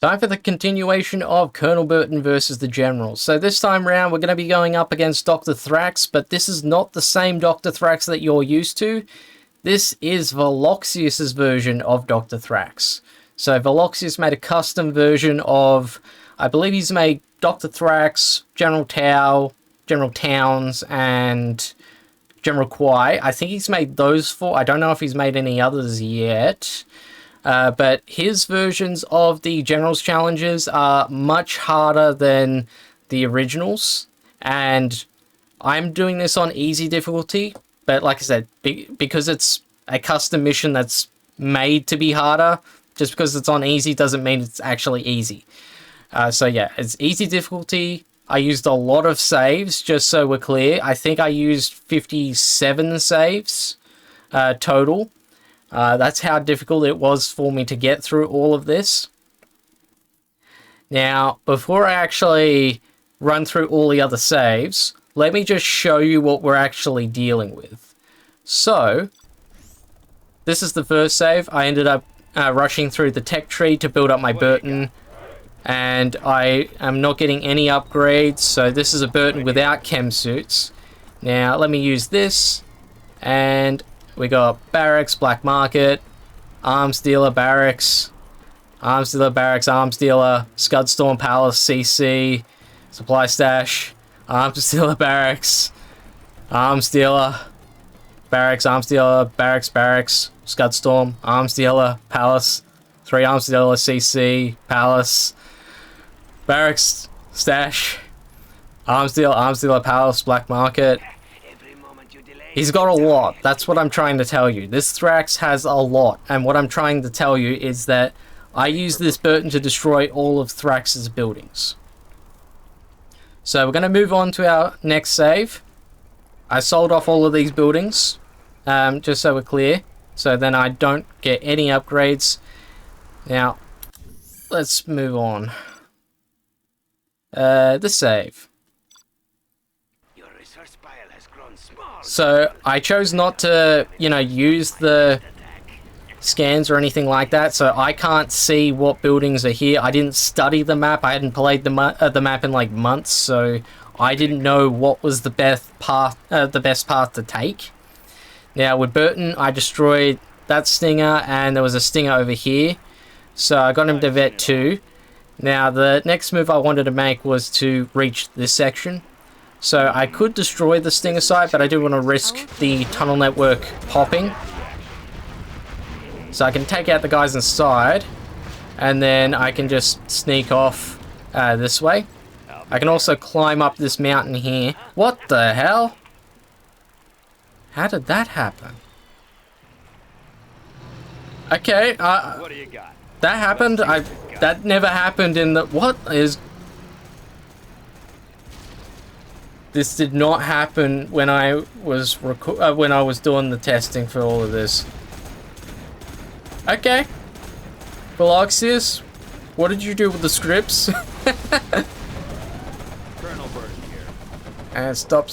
Time for the continuation of Colonel Burton versus the General. So this time round, we're going to be going up against Dr. Thrax, but this is not the same Dr. Thrax that you're used to. This is Veloxius's version of Dr. Thrax. So Veloxius made a custom version of, I believe he's made Dr. Thrax, General Tau, General Towns, and General Quai. I think he's made those four. I don't know if he's made any others yet. But his versions of the General's challenges are much harder than the originals. And I'm doing this on easy difficulty. But like I said, because it's a custom mission that's made to be harder, just because it's on easy doesn't mean it's actually easy. So yeah, it's easy difficulty. I used a lot of saves, just so we're clear. I think I used 57 saves total. That's how difficult it was for me to get through all of this. Now, before I actually run through all the other saves, let me just show you what we're actually dealing with. So, this is the first save. I ended up rushing through the tech tree to build up my Burton, and I am not getting any upgrades, so this is a Burton without chem suits. Now, let me use this, and we got Barracks, Black Market, Arms Dealer, Barracks, Arms Dealer, Barracks, Arms Dealer, Scudstorm, Palace, CC, Supply Stash, Arms Dealer, Barracks, Arms Dealer, Barracks, Arms Dealer, Barracks, Barracks, Scudstorm, Arms Dealer, Palace, 3 Arms Dealer, CC, Palace, Barracks, Stash, Arms Dealer, Palace, Black Market. He's got a lot. That's what I'm trying to tell you. This Thrax has a lot. And what I'm trying to tell you is that I use this Burton to destroy all of Thrax's buildings. So we're going to move on to our next save. I sold off all of these buildings, just so we're clear. So then I don't get any upgrades. Now, let's move on. The save. So I chose not to, use the scans or anything like that, so I can't see what buildings are here. I didn't study the map. I hadn't played the map in like months, so I didn't know what was the best path to take. Now with Burton, I destroyed that Stinger, and there was a Stinger over here, so I got him to Vet 2. Now the next move I wanted to make was to reach this section. So I could destroy the Stinger site, but I do want to risk the tunnel network popping. So I can take out the guys inside, and then I can just sneak off this way. I can also climb up this mountain here. What the hell? How did that happen? Okay, what do you got? That happened. That never happened in the... What is... This did not happen when I was doing the testing for all of this. Okay. Veloxius, what did you do with the scripts? Colonel Burton here. And stop.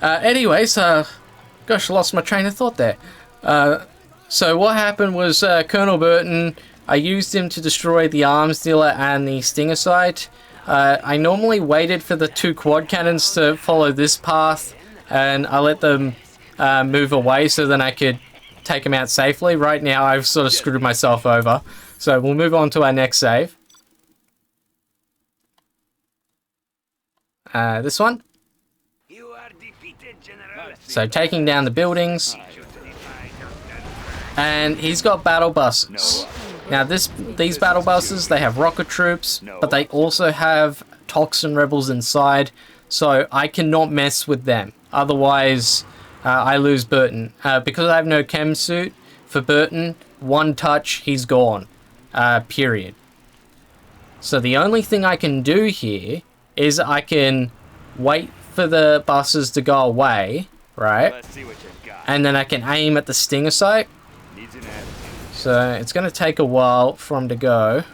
Anyways, gosh, I lost my train of thought there. So what happened was Colonel Burton, I used him to destroy the Arms Dealer and the Stinger site. I normally waited for the 2 quad cannons to follow this path, and I let them move away so then I could take them out safely. Right now I've sort of screwed myself over. So we'll move on to our next save. This one. So taking down the buildings. And he's got battle buses. Now these battle buses, they have rocket troops, but they also have toxin rebels inside, so I cannot mess with them. Otherwise, I lose Burton. Because I have no chem suit, for Burton, one touch, he's gone. Period. So the only thing I can do here is I can wait for the buses to go away, right? Let's see what you've got. And then I can aim at the Stinger site. Needs an attitude. So it's going to take a while for them to go.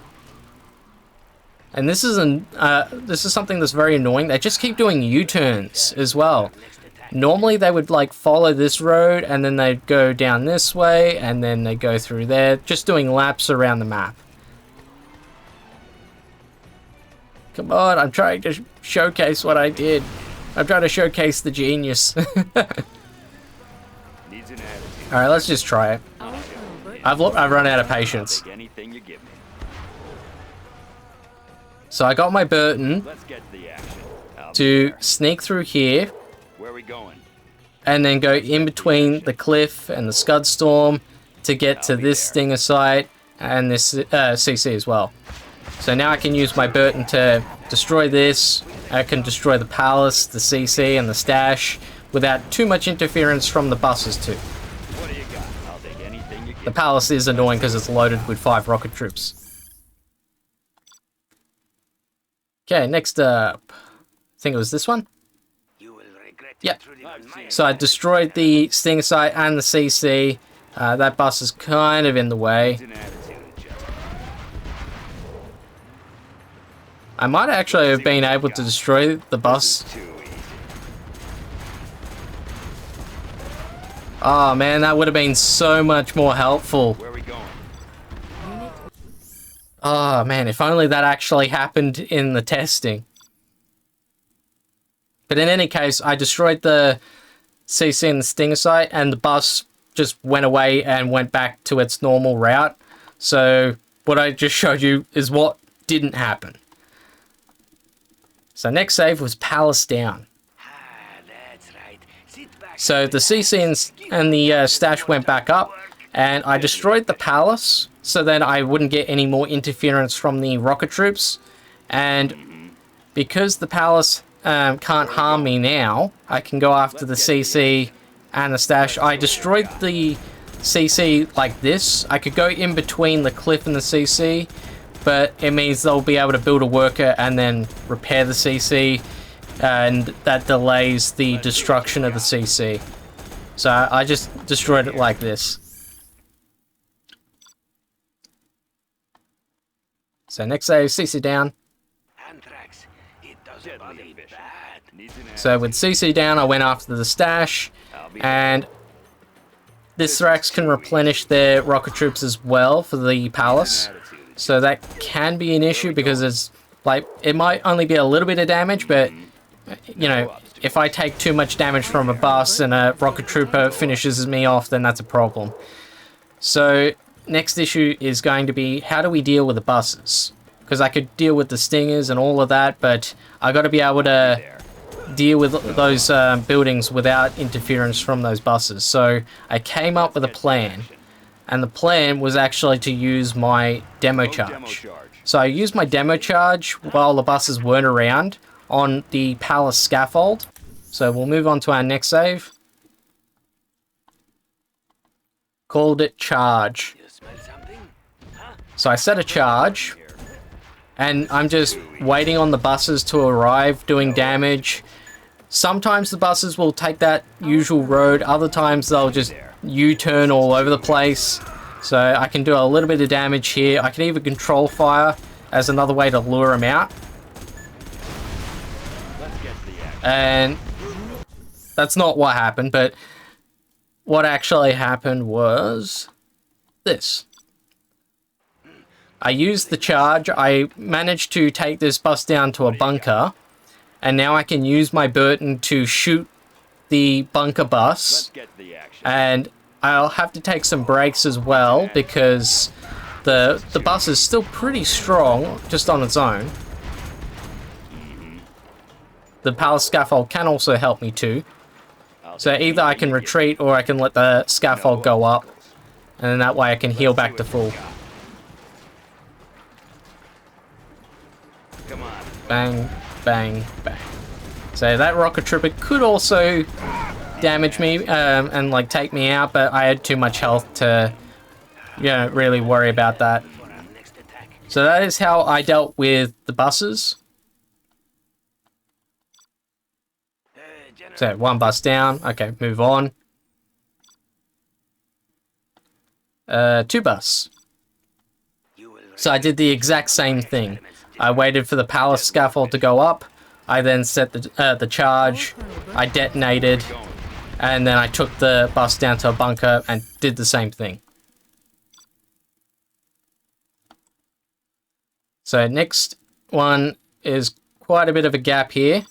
And this is something that's very annoying. They just keep doing U-turns as well. Normally they would like follow this road and then they'd go down this way and then they go through there, just doing laps around the map. Come on, I'm trying to showcase what I did. I'm trying to showcase the genius. Needs an attitude. Alright, let's just try it. I've run out of patience. Take anything you give me. So I got my Burton Let's get to the action. I'll be to there. sneak through here Where are we going? and then go in between the cliff and the Scud Storm to get to this Stinger site and this CC as well. So now I can use my Burton to destroy this. I can destroy the palace, the CC, and the stash without too much interference from the buses too. What do you got? I'll take anything you give The me. palace is annoying because it's loaded with 5 rocket troops. Okay, next up. I think it was this one. Yep. So I destroyed the Stinger site and the CC. That bus is kind of in the way. Needs an attitude adjustment. I might actually have been able to destroy the bus. Too easy. Oh man, that would have been so much more helpful. Where are we going? Oh man, if only that actually happened in the testing. But in any case, I destroyed the CC and the Stinger site, and the bus just went away and went back to its normal route. So what I just showed you is what didn't happen. So next save was Palace Down. So the CC and the stash went back up, and I destroyed the palace, so then I wouldn't get any more interference from the rocket troops. And because the palace can't harm me now, I can go after the CC and the stash. I destroyed the CC like this. I could go in between the cliff and the CC, but it means they'll be able to build a worker and then repair the CC, and that delays the destruction of the CC. So I just destroyed it like this. So next save, CC down. Deadly efficient. Needs an So with CC down, I went after the stash, and this Thrax can replenish their rocket troops as well for the palace. So that can be an issue because it's like, it might only be a little bit of damage, but you know, if I take too much damage from a bus and a rocket trooper finishes me off, then that's a problem. So next issue is going to be, how do we deal with the buses? Because I could deal with the Stingers and all of that, but I got to be able to deal with those buildings without interference from those buses. So I came up with a plan, and the plan was actually to use my demo charge. So I used my demo charge while the buses weren't around on the palace scaffold. So we'll move on to our next save. Called it charge. So I set a charge, and I'm just waiting on the buses to arrive, doing damage. Sometimes the buses will take that usual road, other times they'll just U-turn all over the place. So I can do a little bit of damage here. I can even control fire as another way to lure them out. And that's not what happened, but what actually happened was this. I used the charge, I managed to take this bus down to a bunker, and now I can use my Burton to shoot the bunker bus, and I'll have to take some breaks as well because the bus is still pretty strong just on its own. The palace scaffold can also help me too. So either I can retreat or I can let the scaffold go up, and then that way I can heal back to full. Bang, bang, bang. So that rocket trooper could also damage me and like take me out, but I had too much health to, you know, really worry about that. So that is how I dealt with the buses. So one bus down. Okay, move on. 2 bus. So I did the exact same thing. I waited for the palace scaffold to go up. I then set the charge. I detonated, and then I took the bus down to a bunker and did the same thing. So next one is quite a bit of a gap here.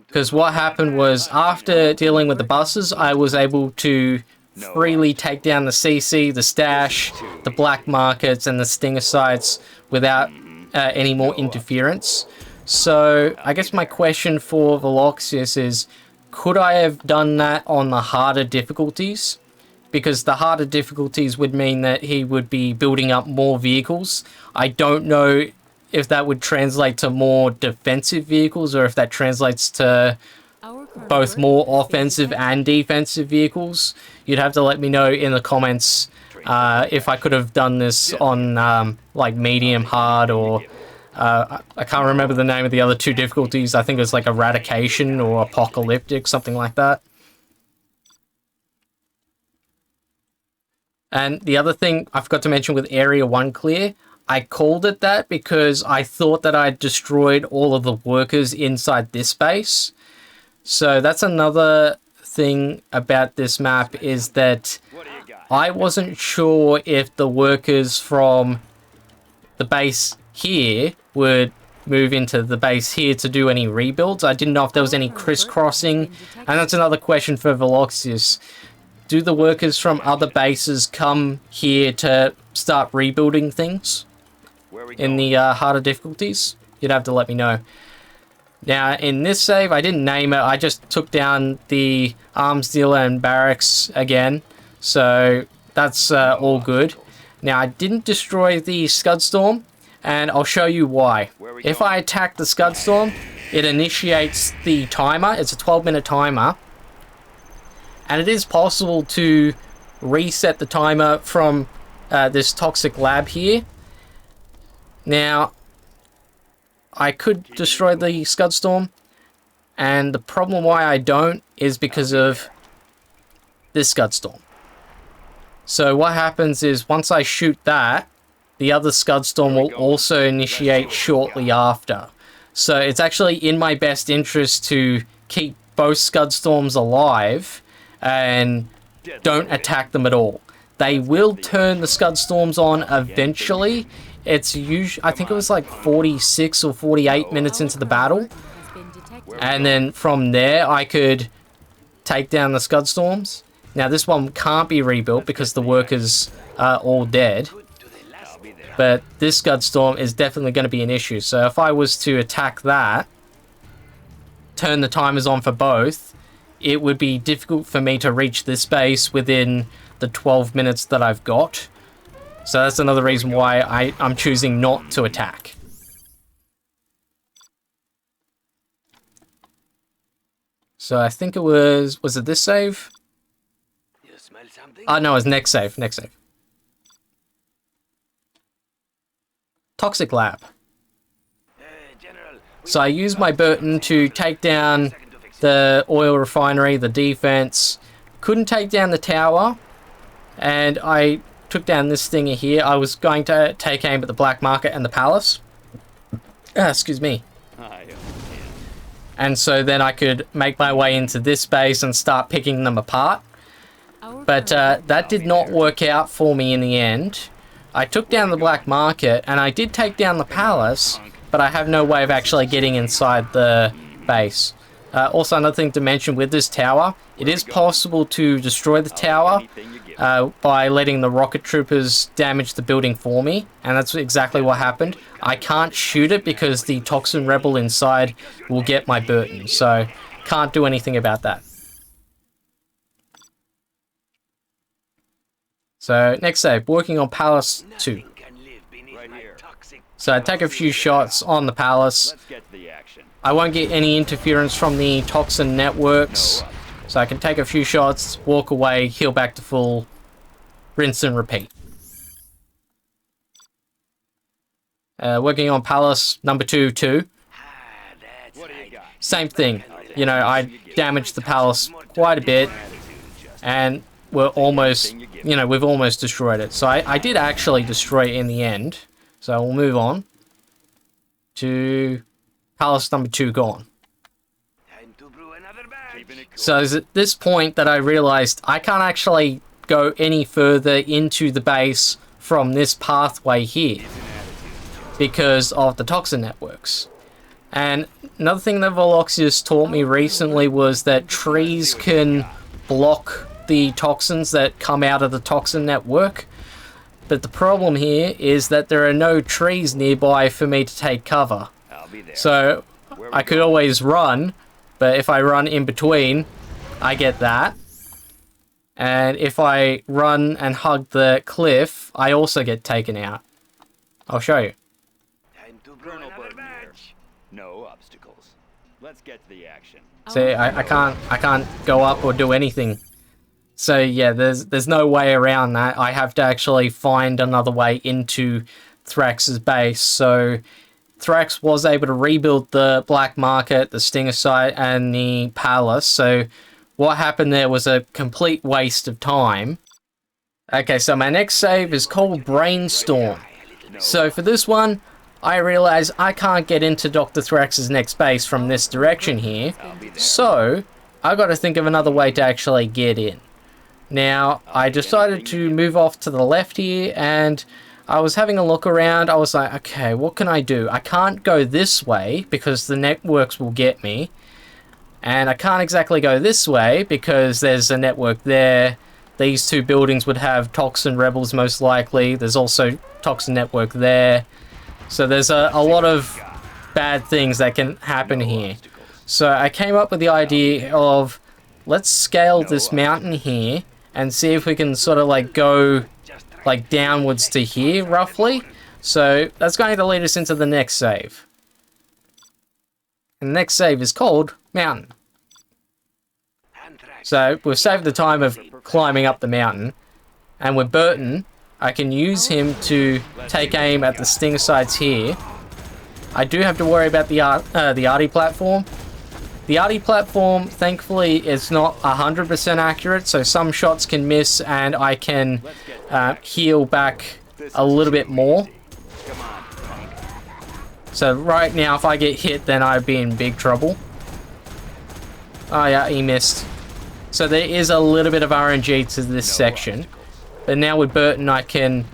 Because what happened was, after dealing with the buses, I was able to freely take down the CC, the stash, the black markets, and the stinger sites without any more interference. So, I guess my question for Veloxius is, could I have done that on the harder difficulties? Because the harder difficulties would mean that he would be building up more vehicles. I don't know if that would translate to more defensive vehicles, or if that translates to both more offensive and defensive vehicles. You'd have to let me know in the comments if I could have done this on like medium hard, or I can't remember the name of the other two difficulties. I think it was like eradication or apocalyptic, something like that. And the other thing I forgot to mention with Area 1 clear, I called it that because I thought that I'd destroyed all of the workers inside this base. So that's another thing about this map, is that I wasn't sure if the workers from the base here would move into the base here to do any rebuilds. I didn't know if there was any crisscrossing, and that's another question for Veloxius. Do the workers from other bases come here to start rebuilding things in the harder difficulties? You'd have to let me know. Now, in this save, I didn't name it. I just took down the arms dealer and barracks again. So that's all good. Now, I didn't destroy the Scudstorm, and I'll show you why. If I attack the Scudstorm, it initiates the timer. It's a 12-minute timer. And it is possible to reset the timer from this toxic lab here. Now, I could destroy the Scudstorm, and the problem why I don't is because of this Scudstorm. So what happens is, once I shoot that, the other Scudstorm will also initiate shortly after. So it's actually in my best interest to keep both Scudstorms alive and don't attack them at all. They will turn the Scudstorms on eventually. It's usually, I think it was like 46 or 48 minutes into the battle. And then from there, I could take down the Scudstorms. Now, this one can't be rebuilt because the workers are all dead. But this Scudstorm is definitely going to be an issue. So if I was to attack that, turn the timers on for both, it would be difficult for me to reach this base within the 12 minutes that I've got. So that's another reason why I'm choosing not to attack. So I think it was it this save? Oh no, it was next save, next save. Toxic Lab. So I used my Burton to take down the oil refinery, the defense. Couldn't take down the tower, and I took down this stinger here. I was going to take aim at the black market and the palace. Excuse me. And so then I could make my way into this base and start picking them apart. But that did not work out for me in the end. I took down the black market, and I did take down the palace, but I have no way of actually getting inside the base. Also, another thing to mention with this tower, it is possible to destroy the tower by letting the rocket troopers damage the building for me, and that's exactly what happened. I can't shoot it because the toxin rebel inside will get my Burton, so can't do anything about that. So, next save, working on Palace 2. So I take a few shots on the Palace. I won't get any interference from the toxin networks, so I can take a few shots, walk away, heal back to full, rinse and repeat. Working on Palace number 2 too. Same thing. You know, I damaged the Palace quite a bit, and we're almost, you know, we've almost destroyed it. So I did actually destroy it in the end. So we'll move on to Palace number 2 gone. So it's at this point that I realized I can't actually go any further into the base from this pathway here. because of the toxin networks. And another thing that Veloxius taught me recently was that trees can block the toxins that come out of the toxin network. But the problem here is that there are no trees nearby for me to take cover. I'll be there. So I could always run, but if I run in between, I get that. And if I run and hug the cliff, I also get taken out. I'll show you. Time to Colonel Burton here. No obstacles. Let's get to the action. See, I can't go up or do anything. So yeah, there's no way around that. I have to actually find another way into Thrax's base. So Thrax was able to rebuild the Black Market, the Stinger Site, and the Palace. So what happened there was a complete waste of time. Okay, so my next save is called Brainstorm. So for this one, I realize I can't get into Dr. Thrax's next base from this direction here. So I got to think of another way to actually get in. Now, I decided to move off to the left here, and I was having a look around. I was like, okay, what can I do? I can't go this way because the networks will get me. And I can't exactly go this way because there's a network there. These two buildings would have Toxin Rebels most likely. There's also Toxin Network there. So there's a lot of bad things that can happen here. So I came up with the idea of, let's scale this mountain here and see if we can sort of like go like downwards to here roughly. So that's going to lead us into the next save. And the next save is called Mountain. So we've saved the time of climbing up the mountain, and with Burton, I can use him to take aim at the stinger sites here. I do have to worry about the arty platform. The arty platform, thankfully, is not 100% accurate, so some shots can miss, and I can heal back a little bit more. So right now, if I get hit, then I'd be in big trouble. Oh yeah, he missed. So there is a little bit of RNG to this section. But now with Burton, I can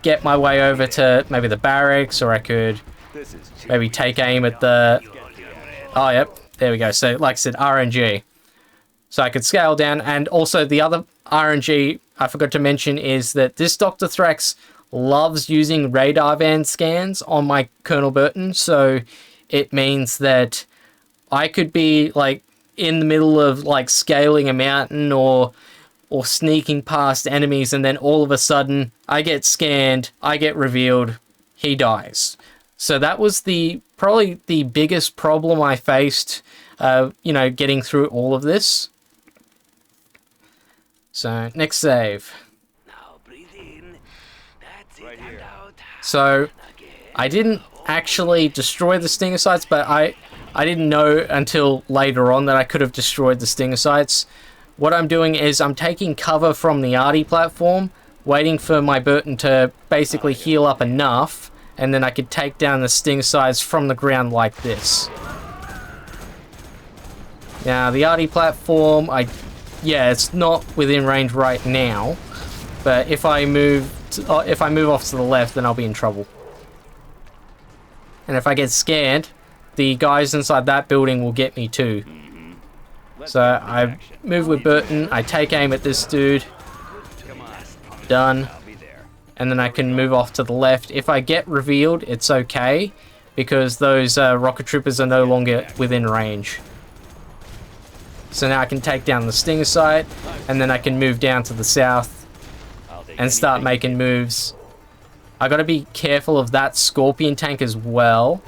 get my way over to maybe the barracks, or I could maybe take aim at the... Oh, yep. There we go. So, like I said, RNG. So I could scale down. And also the other RNG I forgot to mention is that this Dr. Thrax loves using radar van scans on my Colonel Burton. So it means that I could be, like, in the middle of, like, scaling a mountain or sneaking past enemies, and then all of a sudden I get scanned, I get revealed, he dies. So that was probably the biggest problem I faced, you know, getting through all of this. So, next save. Now breathe in. That's it. And out. So, I didn't actually destroy the stinger sites, but I didn't know until later on that I could have destroyed the stinger sites. What I'm doing is I'm taking cover from the arty platform, waiting for my Burton to basically heal up enough, and then I could take down the stinger sites from the ground like this. Now, the arty platform, yeah, it's not within range right now, but if I move off to the left, then I'll be in trouble. And if I get scared, the guys inside that building will get me too. So I move with Burton, I take aim at this dude, done, and then I can move off to the left. If I get revealed, it's okay, because those rocket troopers are no longer within range. So now I can take down the stinger site, and then I can move down to the south and start making moves. I gotta be careful of that Scorpion tank as well,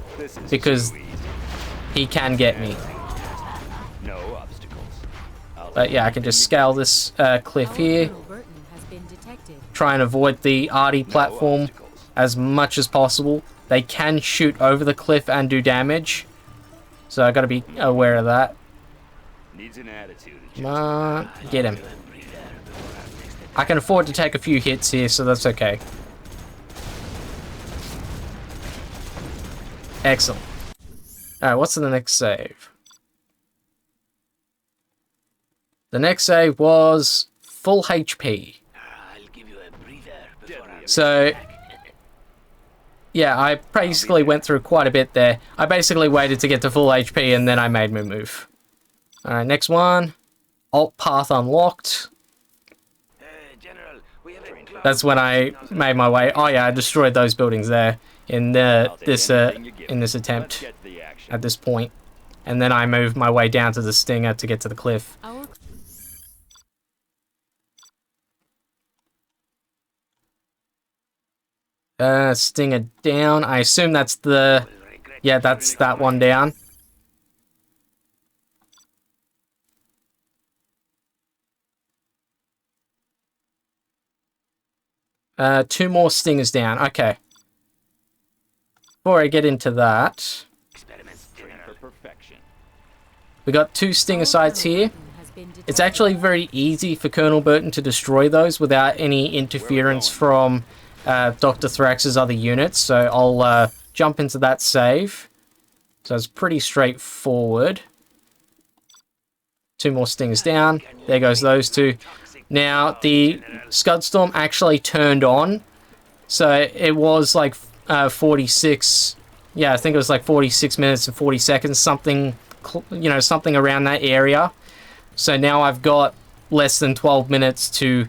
because he can get me. But yeah, I can just scale this cliff here, try and avoid the arty platform as much as possible. They can shoot over the cliff and do damage, so I gotta be aware of that. Come on, get him. I can afford to take a few hits here, so that's okay. Excellent. Alright, what's the next save? The next save was full HP. So, yeah, I basically went through quite a bit there. I basically waited to get to full HP and then I made my move. Alright, next one. Alt path unlocked. General, we have a That's when I made my way. Oh yeah, I destroyed those buildings there in this attempt Get to the action. at this point. And then I moved my way down to the Stinger to get to the cliff. Stinger down. I assume that's the... Yeah, that's that one down. Two more Stingers down. Okay. Before I get into that, For perfection. we got two Stinger sites here. It's actually very easy for Colonel Burton to destroy those without any interference from Dr. Thrax's other units. So I'll jump into that save. So it's pretty straightforward. Two more Stingers down. There goes those two. Now, the Scudstorm actually turned on. So it was like 46... Yeah, I think it was like 46 minutes and 40 seconds. Something, something around that area. So now I've got less than 12 minutes to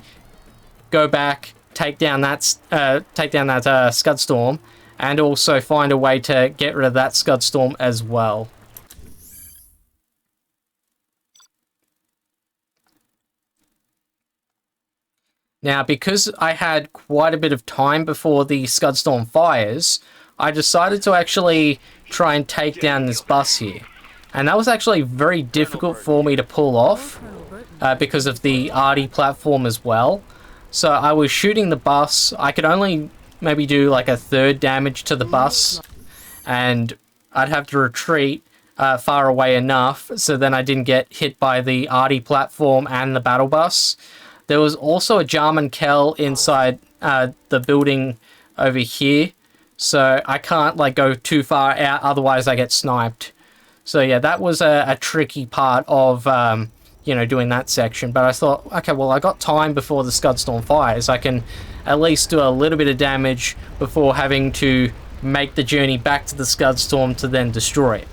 go back, take down that Scudstorm, and also find a way to get rid of that Scudstorm as well. Now, because I had quite a bit of time before the Scudstorm fires, I decided to actually try and take down this bus here. And that was actually very difficult for me to pull off because of the arty platform as well. So I was shooting the bus. I could only maybe do like a third damage to the bus, and I'd have to retreat far away enough so then I didn't get hit by the arty platform and the battle bus. There was also a Jarman Kell inside the building over here, so I can't like go too far out, otherwise I get sniped. So yeah, that was a tricky part of doing that section. But I thought, okay, well, I got time before the Scudstorm fires. I can at least do a little bit of damage before having to make the journey back to the Scudstorm to then destroy it.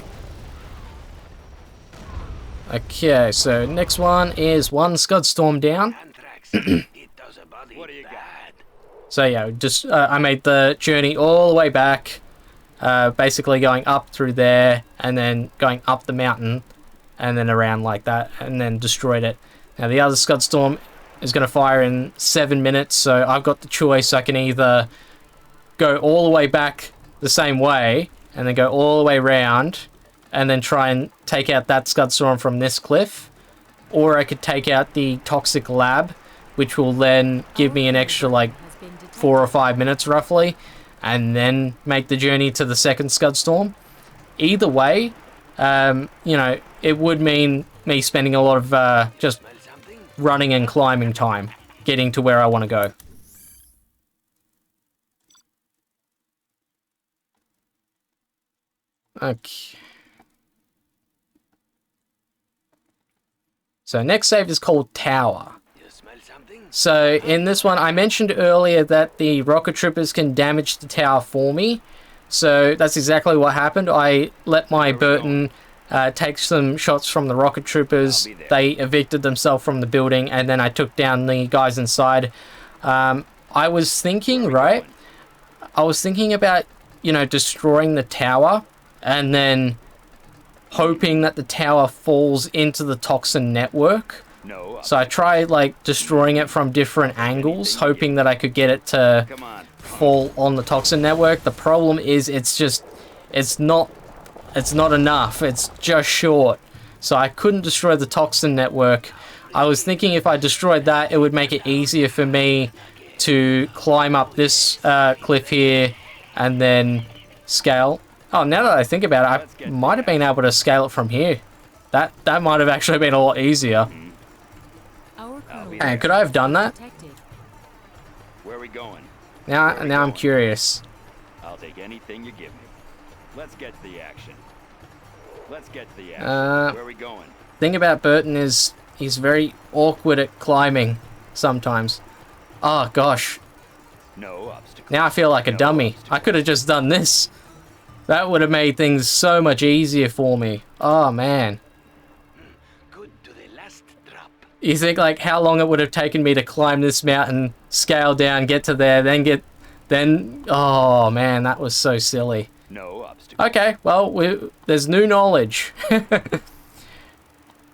Okay, so next one is one Scudstorm down. What do you got? So yeah, just I made the journey all the way back, basically going up through there and then going up the mountain and then around like that and then destroyed it. Now the other Scudstorm is going to fire in 7 minutes, so I've got the choice. I can either go all the way back the same way and then go all the way around and then try and take out that Scudstorm from this cliff, or I could take out the toxic lab, which will then give me an extra like 4 or 5 minutes roughly, and then make the journey to the second Scudstorm. Either way, it would mean me spending a lot of just running and climbing time getting to where I want to go. Okay. So next save is called Tower. So in this one, I mentioned earlier that the rocket troopers can damage the tower for me. So that's exactly what happened. I let my Burton take some shots from the rocket troopers. They evicted themselves from the building, and then I took down the guys inside. I was thinking, right? I was thinking about, destroying the tower and then hoping that the tower falls into the toxin network. So I tried like destroying it from different angles, hoping that I could get it to fall on the toxin network. The problem is it's not enough. It's just short. So I couldn't destroy the toxin network. I was thinking if I destroyed that, it would make it easier for me to climb up this cliff here and then scale. Oh, now that I think about it, I might have been able to scale it from here. That might have actually been a lot easier. And could I have done that? Where are we going? Now I'm curious. I'll take anything you give me. Let's get to the action. Where are we going? Thing about Burton is he's very awkward at climbing sometimes. Oh gosh. No obstacle. Now I feel like a dummy. I could have just done this. That would have made things so much easier for me. Oh, man. Good to the last drop. You think, like, how long it would have taken me to climb this mountain, scale down, get to there, then... Oh, man, that was so silly. No obstacle. Okay, well, there's new knowledge.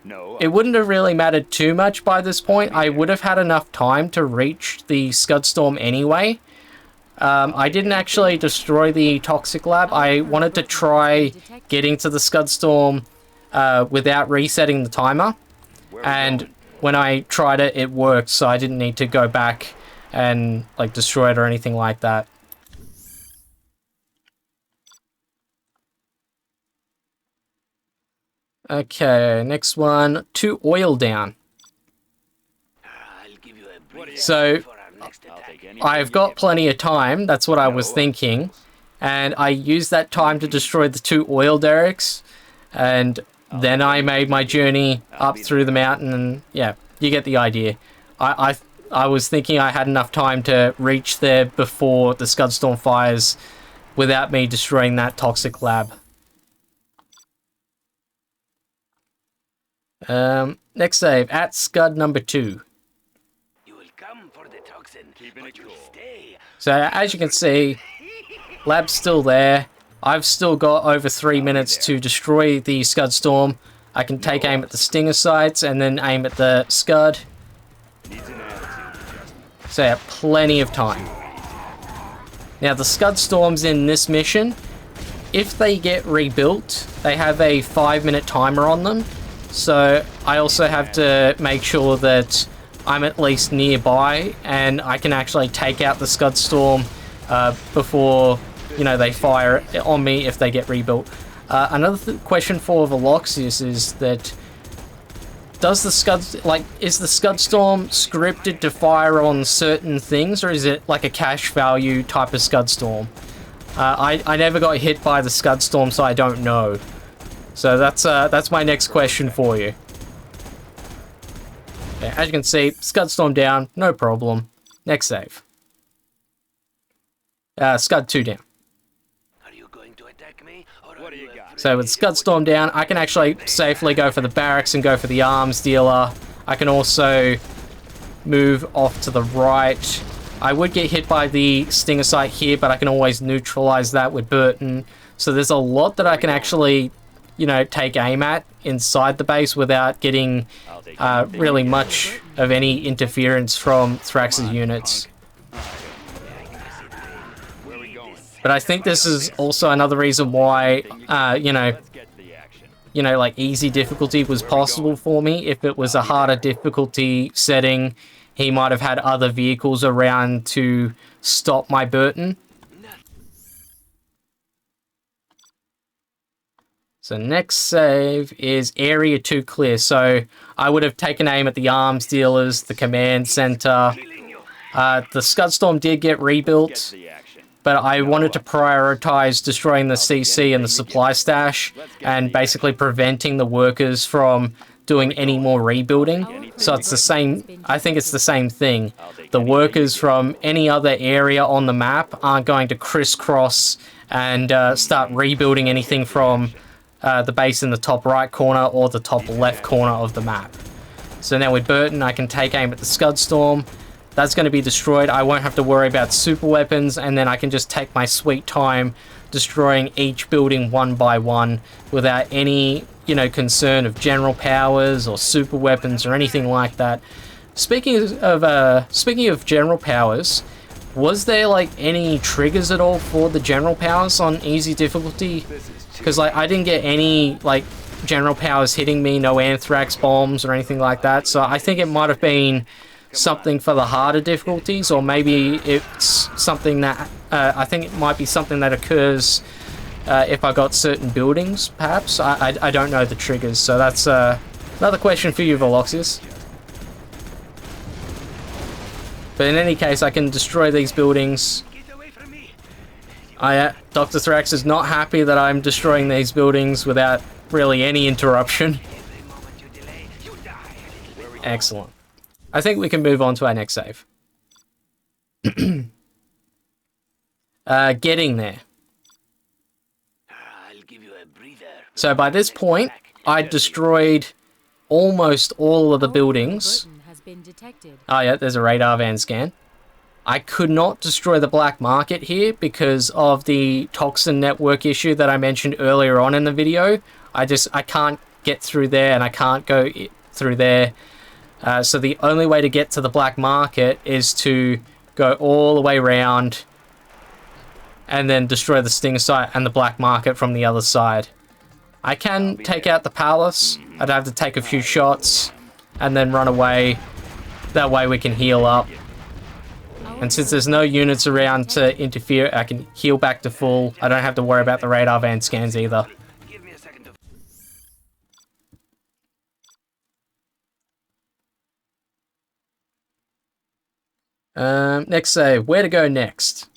No. It wouldn't have really mattered too much by this point. I would have had enough time to reach the Scudstorm anyway. I didn't actually destroy the Toxic Lab. I wanted to try getting to the Scudstorm without resetting the timer. And when I tried it, it worked, so I didn't need to go back and like destroy it or anything like that. Okay, next one, 2 oil down. I'll give you a brief So, for our next attack. I've got plenty of time, that's what I was thinking. And I used that time to destroy the 2 oil derricks. And then I made my journey up through the mountain, and yeah, you get the idea. I was thinking I had enough time to reach there before the Scudstorm fires without me destroying that Toxic Lab. Next save, at Scud number 2. You will come for the toxin, but you'll stay. So, as you can see, lab's still there. I've still got over 3 minutes to destroy the Scudstorm. I can take aim at the Stinger sites and then aim at the Scud. So, yeah, plenty of time. Now, the Scudstorms in this mission, if they get rebuilt, they have a 5-minute timer on them. So I also have to make sure that I'm at least nearby and I can actually take out the Scudstorm before, you know, they fire on me if they get rebuilt. Another question for Veloxius is that is the Scudstorm scripted to fire on certain things, or is it like a cash value type of Scudstorm? I never got hit by the Scudstorm, so I don't know. So that's my next question for you. Okay, as you can see, Scudstorm down, no problem. Next save. Scud 2 down. Are you going to attack me, or What are do you you got? So with Scudstorm down, I can actually safely go for the barracks and go for the arms dealer. I can also move off to the right. I would get hit by the Stinger site here, but I can always neutralize that with Burton. So there's a lot that I can actually, you know, take aim at inside the base without getting really much of any interference from Thrax's units. Where are we going? But I think this is also another reason why, Let's get to the action. like easy difficulty was possible for me. If it was a harder difficulty setting, he might have had other vehicles around to stop my Burton. So next save is area 2 clear. So I would have taken aim at the arms dealers, the command center. The Scudstorm did get rebuilt, The action. but I wanted to prioritize destroying the CC and the supply stash and basically preventing the workers from doing any more rebuilding. So it's the same, I think it's the same thing. The workers from any other area on the map aren't going to crisscross and start rebuilding anything from the base in the top right corner or the top left corner of the map. So now with Burton, I can take aim at the Scudstorm. That's going to be destroyed. I won't have to worry about super weapons, and then I can just take my sweet time destroying each building one by one without any, concern of general powers or super weapons or anything like that. Speaking of general powers, was there any triggers at all for the general powers on easy difficulty? Because I didn't get any general powers hitting me, no anthrax bombs or anything like that. So I think it might have been something for the harder difficulties, or maybe it's something that I think it might be something that occurs if I got certain buildings, perhaps. I don't know the triggers, so that's another question for you, Veloxius. But in any case, I can destroy these buildings. Dr. Thrax is not happy that I'm destroying these buildings without really any interruption. Excellent. I think we can move on to our next save. getting there. I'll give you a breather. So by this point, I destroyed almost all of the buildings. Burton has been detected. Oh yeah, there's a radar van scan. I could not destroy the black market here because of the toxin network issue that I mentioned earlier on in the video. I can't get through there, and I can't go through there. So the only way to get to the black market is to go all the way around and then destroy the Stinger site and the black market from the other side. I can take out the palace. I'd have to take a few shots and then run away. That way we can heal up. And since there's no units around to interfere, I can heal back to full. I don't have to worry about the radar van scans either. Give me a second to... Next save. Where to go next?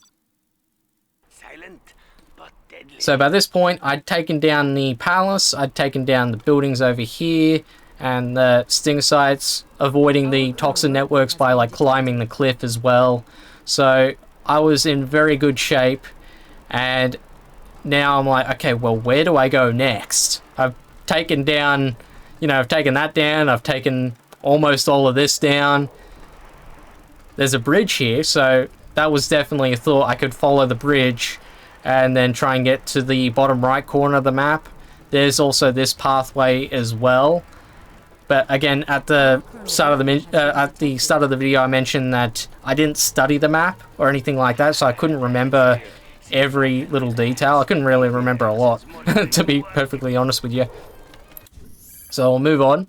Silent, but deadly. So by this point, I'd taken down the palace. I'd taken down the buildings over here and the Stinger sites, avoiding the toxin networks by like climbing the cliff as well. So I was in very good shape, and now I'm like, okay, well, where do I go next? I've taken down, I've taken that down. I've taken almost all of this down. There's a bridge here, so that was definitely a thought. I could follow the bridge and then try and get to the bottom right corner of the map. There's also this pathway as well. But again, at the start of the video, I mentioned that I didn't study the map or anything like that, so I couldn't remember every little detail. I couldn't really remember a lot, to be perfectly honest with you. So we'll move on.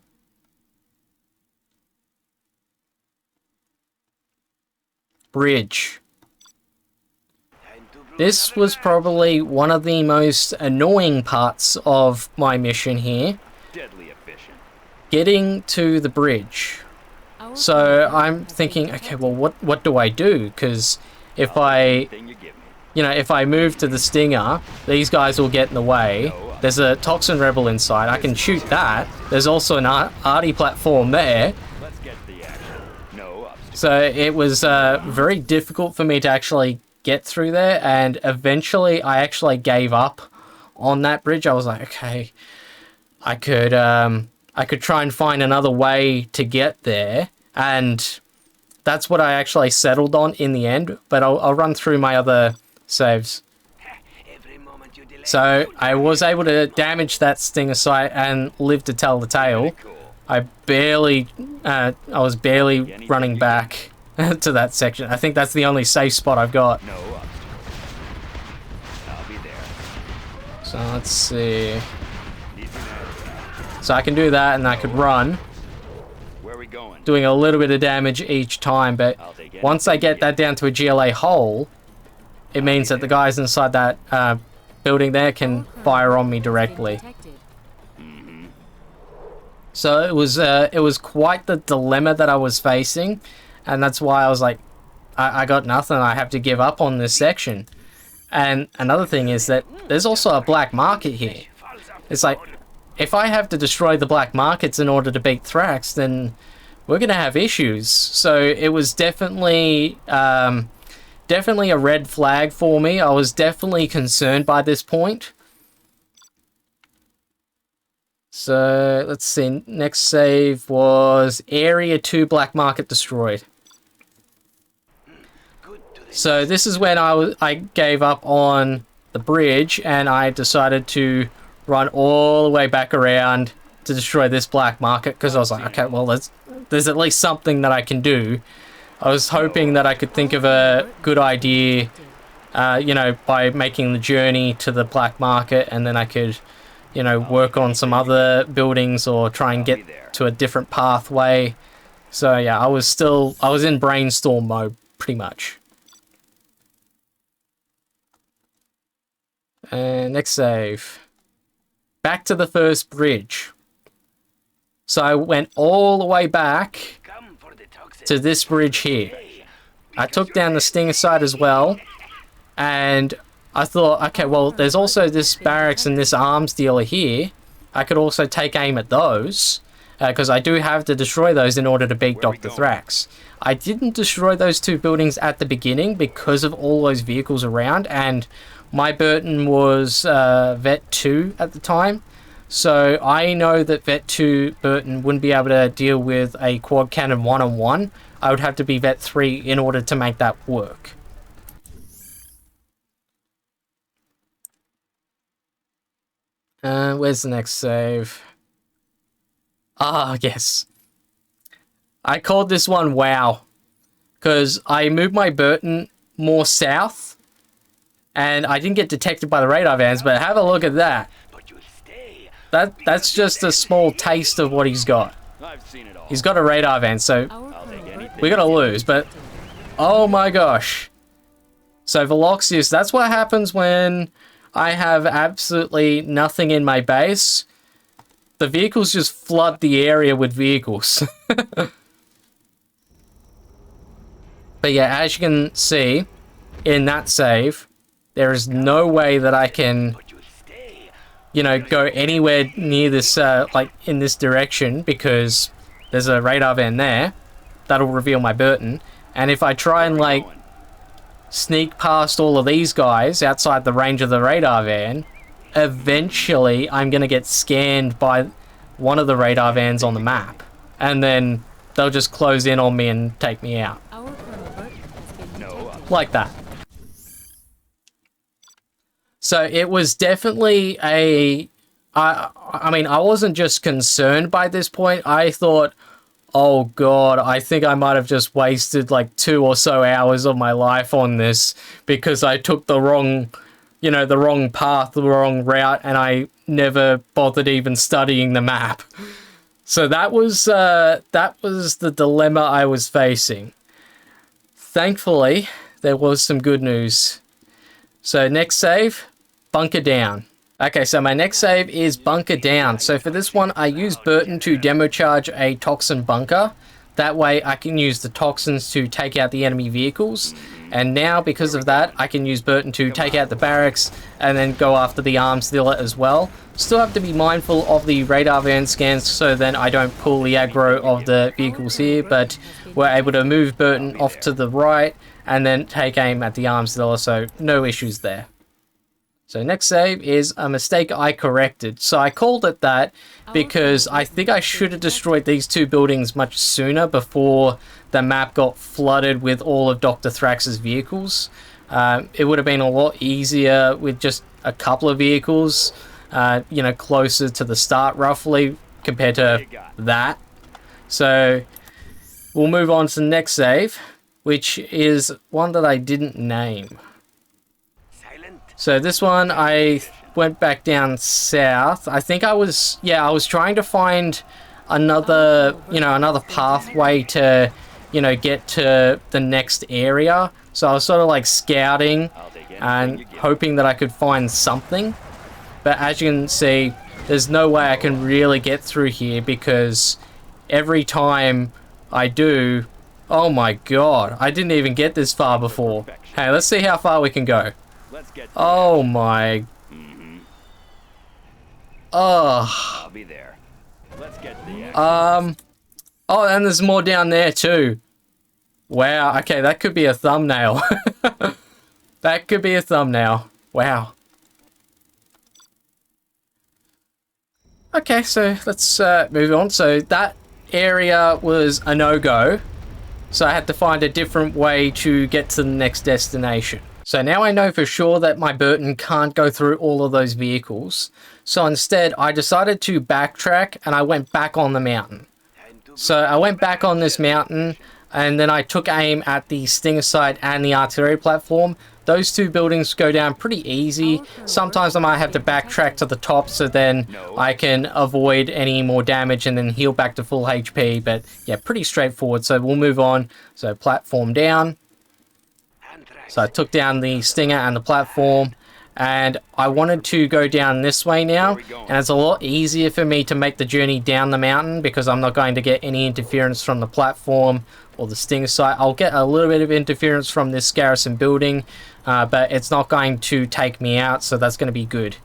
Bridge. This was probably one of the most annoying parts of my mission here. Deadly efficient. Getting to the bridge. So I'm thinking, okay, well, what do I do? Because if I move to the Stinger, these guys will get in the way. There's a toxin rebel inside. I can shoot that. There's also an arty platform there. Let's get the action. No obstacles. So it was very difficult for me to actually get through there, and eventually I actually gave up on that bridge. I was like, okay, I could try and find another way to get there, and that's what I actually settled on in the end. But I'll run through my other saves. Every moment you delay. So I was able to damage that Stinger site and live to tell the tale. I was barely running back to that section. I think that's the only safe spot I've got. No obstacles. I'll be there. So let's see. So I can do that, and I could run, Where are we going? doing a little bit of damage each time. But once I get that down to a GLA hole, it means that the guys inside that building there can fire on me directly. So it was quite the dilemma that I was facing, and that's why I was like, I got nothing. I have to give up on this section. And another thing is that there's also a black market here. It's like, if I have to destroy the black markets in order to beat Thrax, then we're gonna have issues. So it was definitely definitely a red flag for me. I was definitely concerned by this point. So let's see, next save was Area 2 Black Market destroyed. So this is when I gave up on the bridge, and I decided to run all the way back around to destroy this black market, because I was like, okay, well, there's at least something that I can do. I was hoping that I could think of a good idea, by making the journey to the black market, and then I could, work on some other buildings or try and get to a different pathway. So yeah, I was in brainstorm mode pretty much. Next save. Back to the first bridge. So I went all the way back to this bridge here. I took down the Stinger site as well, and I thought, okay, well, there's also this barracks and this arms dealer here. I could also take aim at those, because I do have to destroy those in order to beat Dr. Thrax. I didn't destroy those 2 buildings at the beginning because of all those vehicles around, and my Burton was Vet 2 at the time. So I know that Vet 2 Burton wouldn't be able to deal with a quad cannon one-on-one. I would have to be Vet 3 in order to make that work. Where's the next save? Ah, yes. I called this one WOW, because I moved my Burton more south, and I didn't get detected by the radar vans, but have a look at that. That's just a small taste of what he's got. He's got a radar van, so we're gonna lose, but oh my gosh. So Veloxius, that's what happens when I have absolutely nothing in my base. The vehicles just flood the area with vehicles. But yeah, as you can see in that save, there is no way that I can, you know, go anywhere near this, like in this direction, because there's a radar van there. That'll reveal my Burton. And if I try and like sneak past all of these guys outside the range of the radar van, eventually I'm going to get scanned by one of the radar vans on the map. And then they'll just close in on me and take me out. Like that. So it was definitely a... I mean, I wasn't just concerned by this point. I thought, oh god, I think I might have just wasted like 2 or so hours of my life on this because I took the wrong, you know, the wrong path, the wrong route, and I never bothered even studying the map. So that was the dilemma I was facing. Thankfully, there was some good news. So next save, bunker down. Okay, so my next save is bunker down. So for this one, I use Burton to demo charge a toxin bunker. That way I can use the toxins to take out the enemy vehicles. And now, because of that, I can use Burton to take out the barracks and then go after the arms dealer as well. Still have to be mindful of the radar van scans so then I don't pull the aggro of the vehicles here, but we're able to move Burton off to the right and then take aim at the arms dealer, so no issues there. So next save is a mistake I corrected. So I called it that because I think I should have destroyed these 2 buildings much sooner before the map got flooded with all of Dr. Thrax's vehicles. It would have been a lot easier with just a couple of vehicles, you know, closer to the start roughly compared to that. So we'll move on to the next save, which is one that I didn't name. So this one, I went back down south. I think I was trying to find another, you know, another pathway to, you know, get to the next area. So I was sort of like scouting and hoping that I could find something. But as you can see, there's no way I can really get through here because every time I do, oh my god, I didn't even get this far before. Hey, let's see how far we can go. Oh my. Oh. I'll be there. Let's get the Oh, and there's more down there too. Wow. Okay, that could be a thumbnail. That could be a thumbnail. Wow. Okay, so let's move on. So that area was a no-go. So I had to find a different way to get to the next destination. So now I know for sure that my Burton can't go through all of those vehicles. So instead, I decided to backtrack and I went back on the mountain. So I went back on this mountain and then I took aim at the Stinger site and the artillery platform. Those 2 buildings go down pretty easy. Sometimes I might have to backtrack to the top so then I can avoid any more damage and then heal back to full HP. But yeah, pretty straightforward. So we'll move on. So platform down. So I took down the Stinger and the platform, and I wanted to go down this way now, and it's a lot easier for me to make the journey down the mountain because I'm not going to get any interference from the platform or the Stinger site. I'll get a little bit of interference from this garrison building, but it's not going to take me out, so that's going to be good.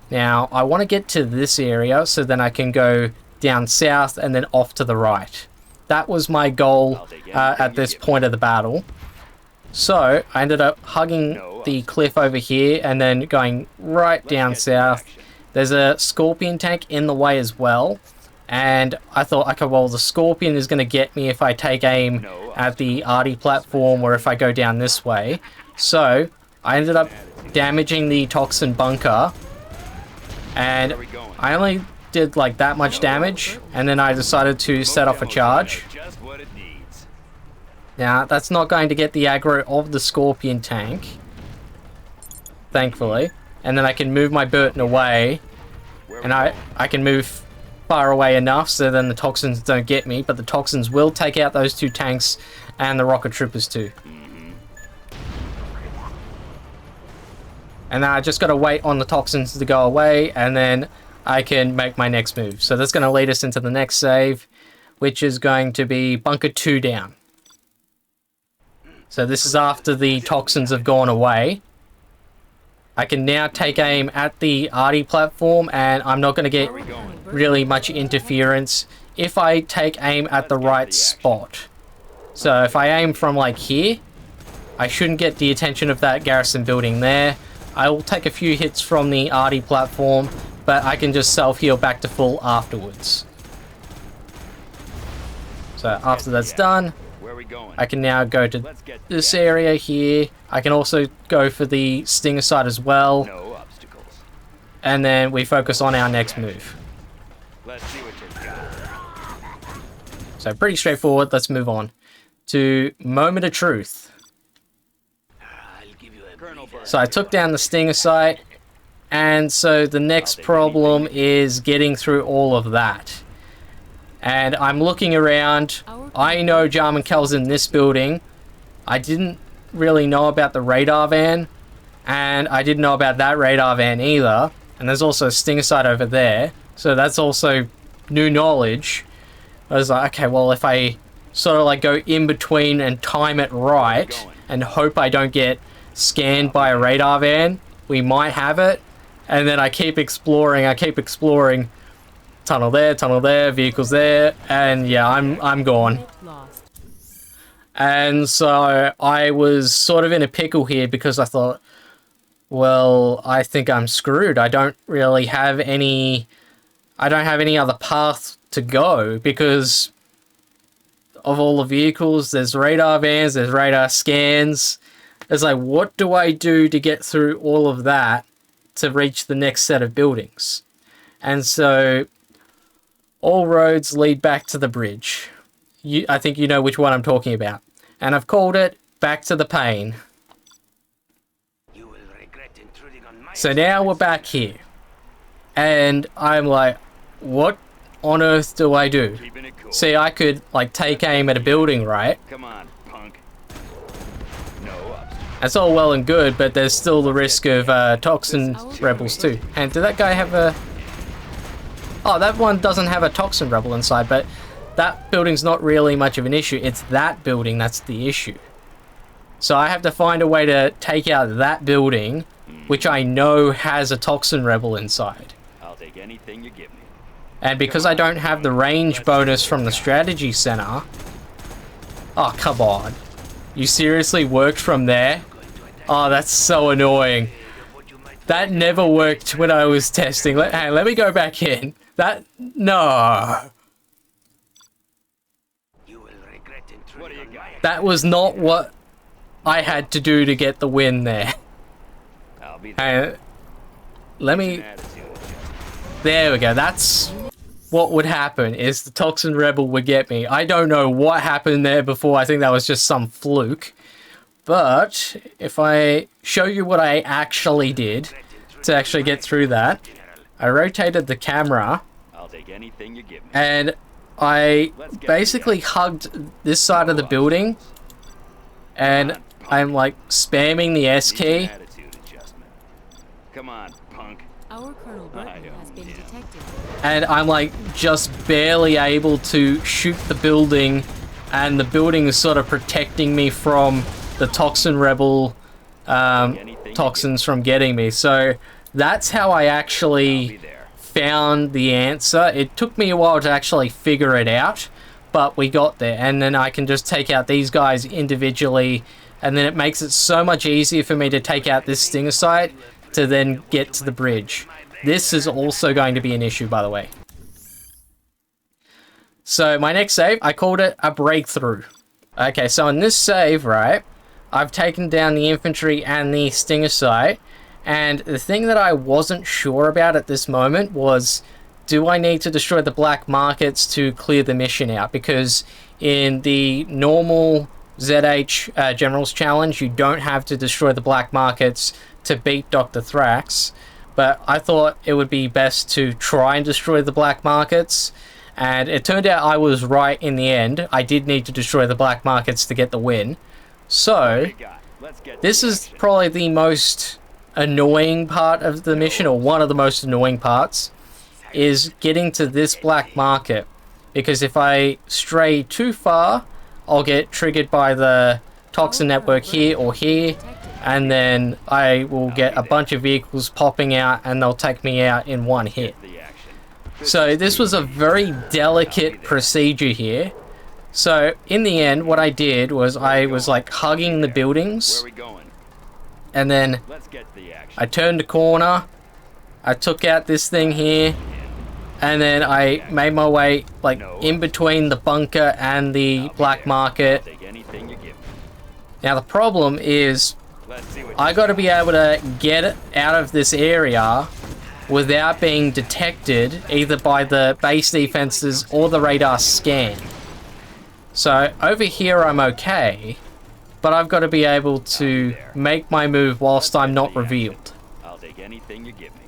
Now, I want to get to this area so then I can go down south, and then off to the right. That was my goal at this point of the battle. So I ended up hugging the cliff over here and then going right down south. There's a Scorpion tank in the way as well. And I thought, okay, well, the Scorpion is going to get me if I take aim at the arty platform or if I go down this way. So I ended up damaging the toxin bunker. And I only did like that much damage. And then I decided to set off a charge. Now, that's not going to get the aggro of the Scorpion tank. Thankfully. And then I can move my Burton away. And I can move far away enough so then the toxins don't get me, but the toxins will take out those two tanks and the rocket troopers too. And then I just got to wait on the toxins to go away and then I can make my next move. So that's going to lead us into the next save, which is going to be bunker 2 down. So this is after the toxins have gone away. I can now take aim at the arty platform and I'm not going to get really much interference if I take aim at the right spot. So if I aim from like here, I shouldn't get the attention of that garrison building there. I will take a few hits from the arty platform, but I can just self-heal back to full afterwards. So after that's done, I can now go to this area here. I can also go for the stinger site as well. And then we focus on our next move. So pretty straightforward. Let's move on to Moment of Truth. So I took down the stinger site. And so the next problem is getting through all of that. And I'm looking around. I know Jarman Kel's in this building. I didn't really know about the radar van. And I didn't know about that radar van either. And there's also a stinger site over there. So that's also new knowledge. I was like, okay, well, if I sort of like go in between and time it right and hope I don't get scanned by a radar van, we might have it. And then I keep exploring. Tunnel there, vehicles there, and yeah, I'm gone. And so I was sort of in a pickle here because I thought, well, I think I'm screwed. I don't have any other path to go because of all the vehicles. There's radar vans, there's radar scans. It's like, what do I do to get through all of that to reach the next set of buildings? And so all roads lead back to the bridge. I think you know which one I'm talking about. And I've called it Back to the Pain. So now we're back here. And I'm like, what on earth do I do? See, I could like take aim at a building, right? Come on, punk. That's all well and good, but there's still the risk of toxin rebels too. And did that guy have a... Oh, that one doesn't have a toxin rebel inside, but that building's not really much of an issue. It's that building that's the issue. So I have to find a way to take out that building, which I know has a toxin rebel inside. I'll take anything you give me. And because I don't have the range bonus from the strategy center... Oh, come on. You seriously worked from there? Oh, that's so annoying. That never worked when I was testing. Hey, let me go back in. No. That was not what I had to do to get the win there. Hey, let me... There we go. That's what would happen, is the toxin rebel would get me. I don't know what happened there before. I think that was just some fluke. But if I show you what I actually did to actually get through that, I rotated the camera and I basically hugged this side of the building and I'm like spamming the S key. Come on, punk. Our Colonel Burton has been detected. And I'm like just barely able to shoot the building, and the building is sort of protecting me from the toxin rebel toxins from getting me. So that's how I actually found the answer. It took me a while to actually figure it out, but we got there. And then I can just take out these guys individually, and then it makes it so much easier for me to take out this stinger site to then get to the bridge. This is also going to be an issue, by the way. So my next save, I called it a breakthrough. Okay, so in this save, right, I've taken down the infantry and the stinger site, and the thing that I wasn't sure about at this moment was, do I need to destroy the black markets to clear the mission out? Because in the normal ZH Generals Challenge, you don't have to destroy the black markets to beat Dr. Thrax, but I thought it would be best to try and destroy the black markets, and it turned out I was right in the end. I did need to destroy the black markets to get the win. So, this is probably the most annoying part of the mission, or one of the most annoying parts, is getting to this black market, because if I stray too far, I'll get triggered by the toxin network here or here, and then I will get a bunch of vehicles popping out and they'll take me out in one hit. So this was a very delicate procedure here. So in the end, what I did was I was like hugging the buildings, and then I turned the corner, I took out this thing here, and then I made my way like in between the bunker and the black market. Now the problem is I got to be able to get out of this area without being detected either by the base defenses or the radar scan. So over here I'm okay, but I've got to be able to make my move whilst I'm not revealed. I'll take anything you give me.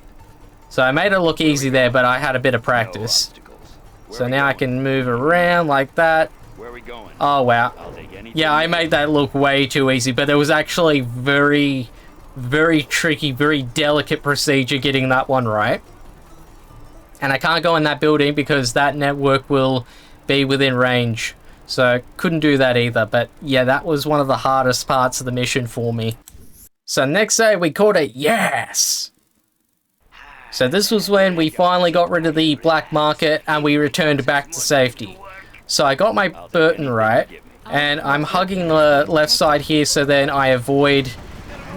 So I made it look easy there, but I had a bit of practice. So now I can move around like that. Where are we going? Oh wow. I'll take anything. Yeah, I made that look way too easy, but it was actually very tricky, very delicate procedure getting that one right. And I can't go in that building because that network will be within range. So couldn't do that either, but yeah, that was one of the hardest parts of the mission for me. So next day we called it yes! So this was when we finally got rid of the black market and we returned back to safety. So I got my Burton right, and I'm hugging the left side here so then I avoid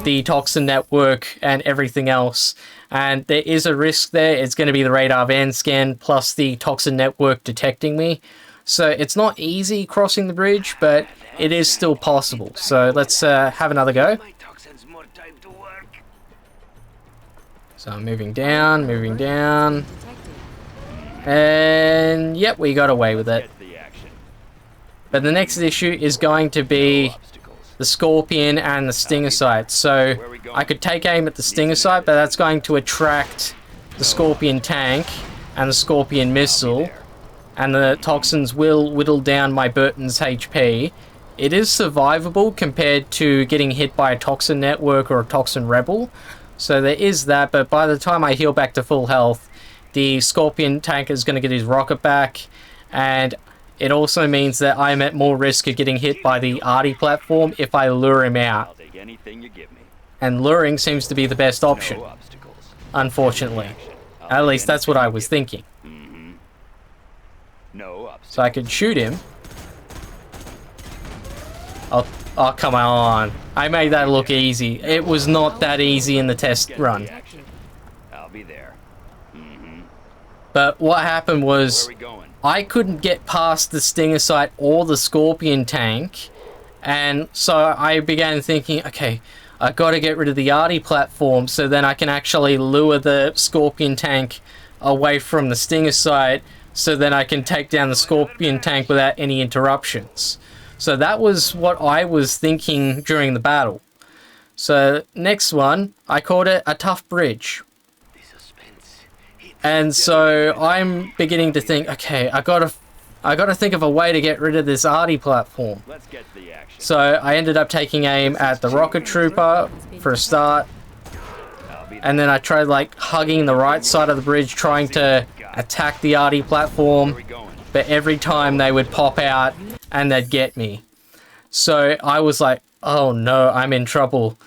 the toxin network and everything else. And there is a risk there. It's going to be the radar van scan plus the toxin network detecting me. So it's not easy crossing the bridge, but it is still possible. So let's have another go. So I'm moving down, and yep, we got away with it. But the next issue is going to be the Scorpion and the Stinger site. So I could take aim at the Stinger site, but that's going to attract the Scorpion tank and the Scorpion missile, and the toxins will whittle down my Burton's HP. It is survivable compared to getting hit by a toxin network or a toxin rebel. So there is that, but by the time I heal back to full health, the Scorpion tank is going to get his rocket back, and it also means that I'm at more risk of getting hit by the arty platform if I lure him out. And luring seems to be the best option, unfortunately. At least that's what I was thinking. So I could shoot him. Oh, come on. I made that look easy. It was not that easy in the test run. I'll be there. But what happened was I couldn't get past the Stinger site or the Scorpion tank. And so I began thinking, okay, I got to get rid of the arty platform so then I can actually lure the Scorpion tank away from the Stinger site so then I can take down the Scorpion tank without any interruptions. So that was what I was thinking during the battle. So next one, I called it a tough bridge. And so I'm beginning to think, okay, I gotta think of a way to get rid of this arty platform. So I ended up taking aim at the rocket trooper for a start, and then I tried like hugging the right side of the bridge trying to attack the arty platform, but every time they would pop out and they'd get me. So I was like, oh no, I'm in trouble,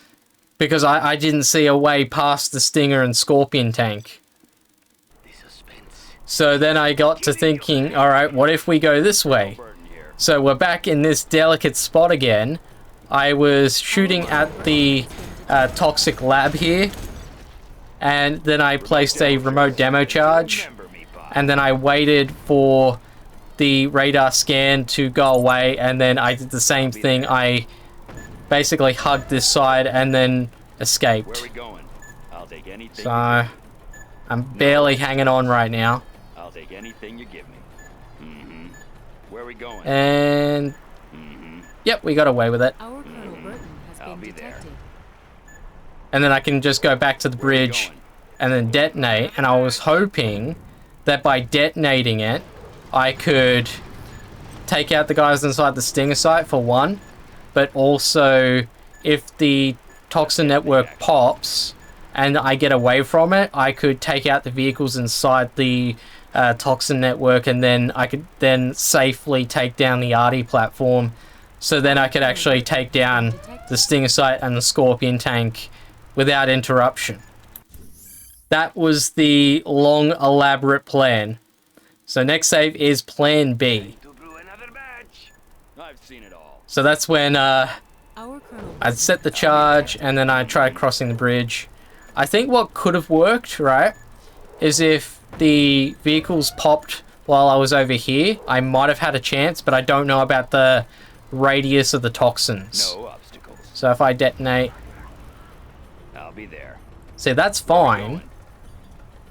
because I didn't see a way past the Stinger and Scorpion tank. So then I got to thinking, alright, what if we go this way? So we're back in this delicate spot again. I was shooting at the toxic lab here, and then I placed a remote demo charge, and then I waited for the radar scan to go away, and then I did the same thing. I basically hugged this side and then escaped. So I'm barely hanging on right now. I'll take anything you give me. Where are we going? And yep, we got away with it. Our Colonel Burton has been detected. And then I can just go back to the bridge and then detonate. And I was hoping that by detonating it, I could take out the guys inside the Stinger site for one, but also if the toxin network pops and I get away from it, I could take out the vehicles inside the toxin network, and then I could then safely take down the RD platform. So then I could actually take down the Stinger site and the Scorpion tank without interruption. That was the long, elaborate plan. So next save is Plan B. I've seen it all. So that's when I'd set the charge and then I tried crossing the bridge. I think what could have worked, right, is if the vehicles popped while I was over here, I might have had a chance, but I don't know about the radius of the toxins. No obstacles. So if I detonate... I'll be there. See, that's fine.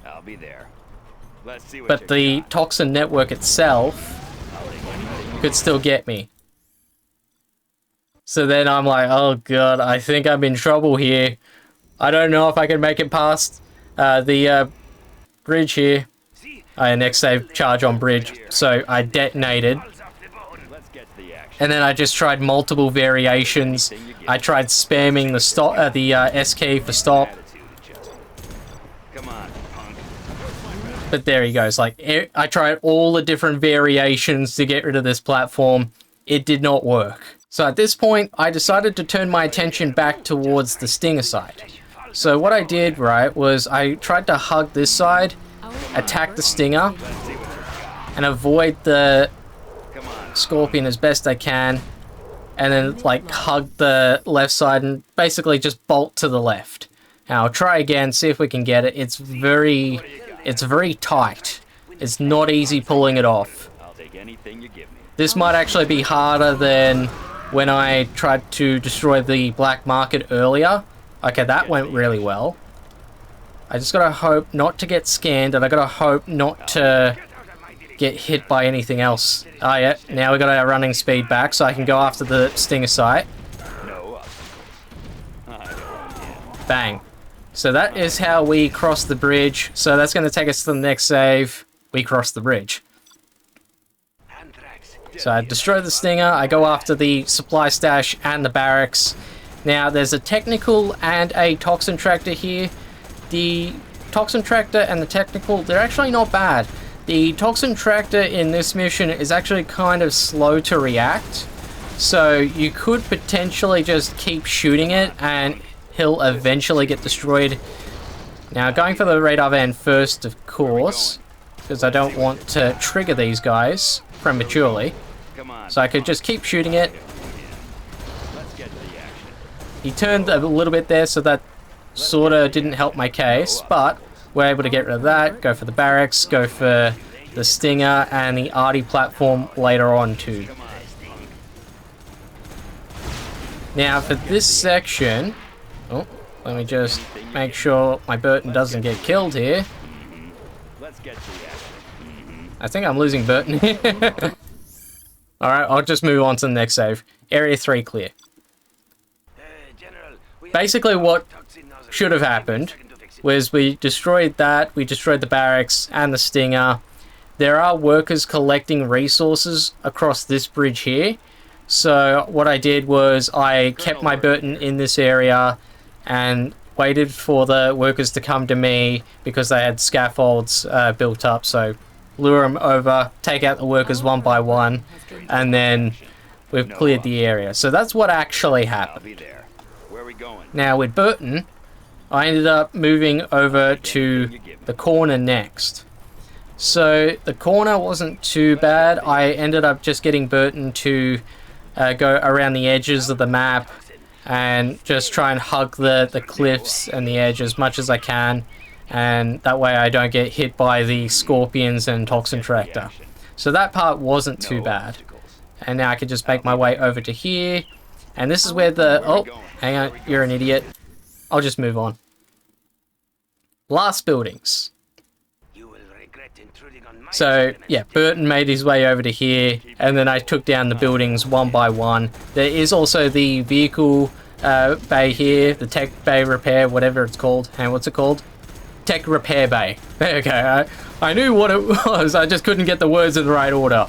I'll be there. Let's see what But the toxin network itself could still get me. So then I'm like, oh god, I think I'm in trouble here. I don't know if I can make it past the bridge here. Next save, charge on bridge. So I detonated. And then I just tried multiple variations. I tried spamming the stop, the S key for stop. Come on, punk. But there he goes. Like, I tried all the different variations to get rid of this platform. It did not work. So at this point, I decided to turn my attention back towards the Stinger side. So what I did, right, was I tried to hug this side, attack the Stinger, and avoid the Scorpion as best I can, and then, like, hug the left side and basically just bolt to the left. Now, I'll try again, see if we can get it. It's very tight. It's not easy pulling it off. I'll take anything you give me. This might actually be harder than when I tried to destroy the black market earlier. Okay, that went really well. I just gotta hope not to get scanned, and I gotta hope not to get hit by anything else. Oh yeah, now we got our running speed back, so I can go after the Stinger site. Bang. So that is how we cross the bridge. So that's going to take us to the next save. We cross the bridge. So I destroy the Stinger, I go after the supply stash and the barracks. Now there's a technical and a toxin tractor here. The toxin tractor and the technical, they're actually not bad. The toxin tractor in this mission is actually kind of slow to react. So you could potentially just keep shooting it and he'll eventually get destroyed. Now going for the radar van first, of course, because I don't want to trigger these guys prematurely. So I could just keep shooting it. He turned a little bit there, so that sort of didn't help my case, but we're able to get rid of that, go for the barracks, go for the Stinger and the RD platform later on too. Now for this section, oh, let me just make sure my Burton doesn't get killed here. I think I'm losing Burton here. Alright, I'll just move on to the next save. Area 3 clear. Basically what should have happened was we destroyed that, we destroyed the barracks and the Stinger. There are workers collecting resources across this bridge here. So what I did was I kept my Burton in this area and waited for the workers to come to me because they had scaffolds built up. So lure them over, take out the workers one by one, and then we've cleared the area. So that's what actually happened. Now with Burton, I ended up moving over to the corner next. So the corner wasn't too bad. I ended up just getting Burton to go around the edges of the map and just try and hug the cliffs and the edge as much as I can, and that way I don't get hit by the scorpions and toxin tractor. So that part wasn't too bad. And now I can just make my way over to here, and this is where the... Oh, hang on, you're an idiot. I'll just move on. Last buildings. So, yeah, Burton made his way over to here, and then I took down the buildings one by one. There is also the vehicle bay here, the tech bay repair, whatever it's called. And what's it called? Tech repair bay. Okay, I knew what it was, I just couldn't get the words in the right order.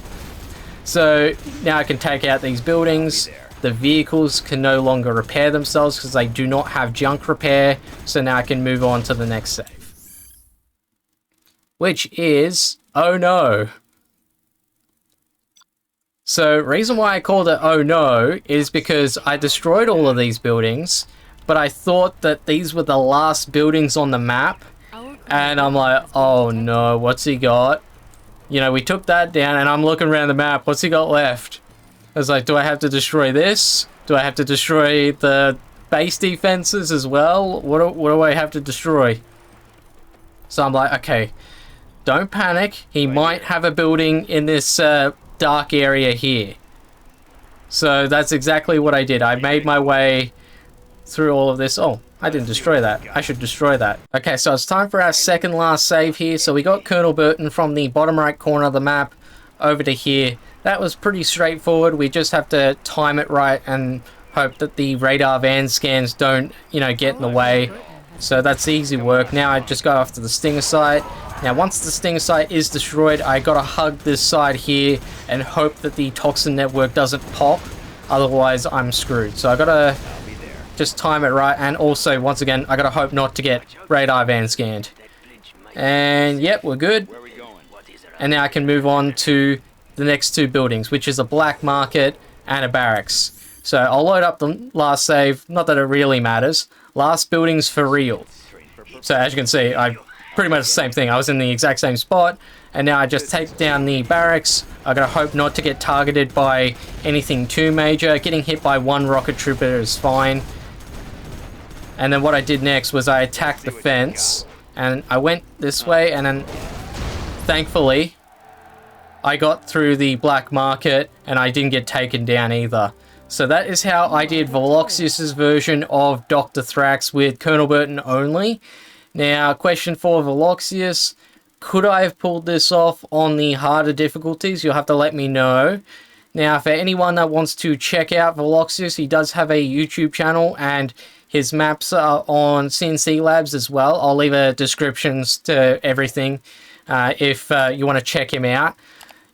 So, now I can take out these buildings. The vehicles can no longer repair themselves because they do not have junk repair. So now I can move on to the next save. Which is... Oh no. So, reason why I called it Oh no is because I destroyed all of these buildings, but I thought that these were the last buildings on the map, and I'm like, oh no, what's he got? You know, we took that down, and I'm looking around the map, what's he got left? I was like, do I have to destroy this? Do I have to destroy the base defenses as well? What do I have to destroy? So I'm like, okay, don't panic. He might have a building in this dark area here. So that's exactly what I did. I made my way through all of this. Oh, I didn't destroy that. I should destroy that. Okay, so it's time for our second last save here. So we got Colonel Burton from the bottom right corner of the map over to here. That was pretty straightforward. We just have to time it right and hope that the radar van scans don't, you know, get in the way. So that's easy work. Now I just go after the stinger site. Now once the stinger site is destroyed, I gotta hug this side here and hope that the toxin network doesn't pop. Otherwise I'm screwed. So I gotta just time it right, and also once again I gotta hope not to get radar van scanned. And yep, we're good. And now I can move on to the next two buildings, which is a black market and a barracks. So I'll load up the last save, not that it really matters. Last buildings for real. So as you can see, I pretty much the same thing. I was in the exact same spot, and now I just take down the barracks. I gotta hope not to get targeted by anything too major. Getting hit by one rocket trooper is fine. And then what I did next was I attacked the fence, and I went this way, and then thankfully I got through the black market and I didn't get taken down either. So that is how I did Veloxius's version of Dr. Thrax with Colonel Burton only. Now, question for Veloxius, could I have pulled this off on the harder difficulties? You'll have to let me know. Now, for anyone that wants to check out Veloxius, he does have a YouTube channel and his maps are on C&C Labs as well. I'll leave a descriptions to everything if you want to check him out.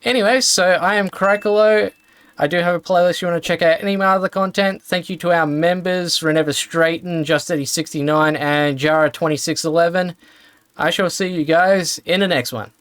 Anyway, so I am Cracolo. I do have a playlist you want to check out any of my other content. Thank you to our members, Reneva Straighten, Just8069, and Jara2611. I shall see you guys in the next one.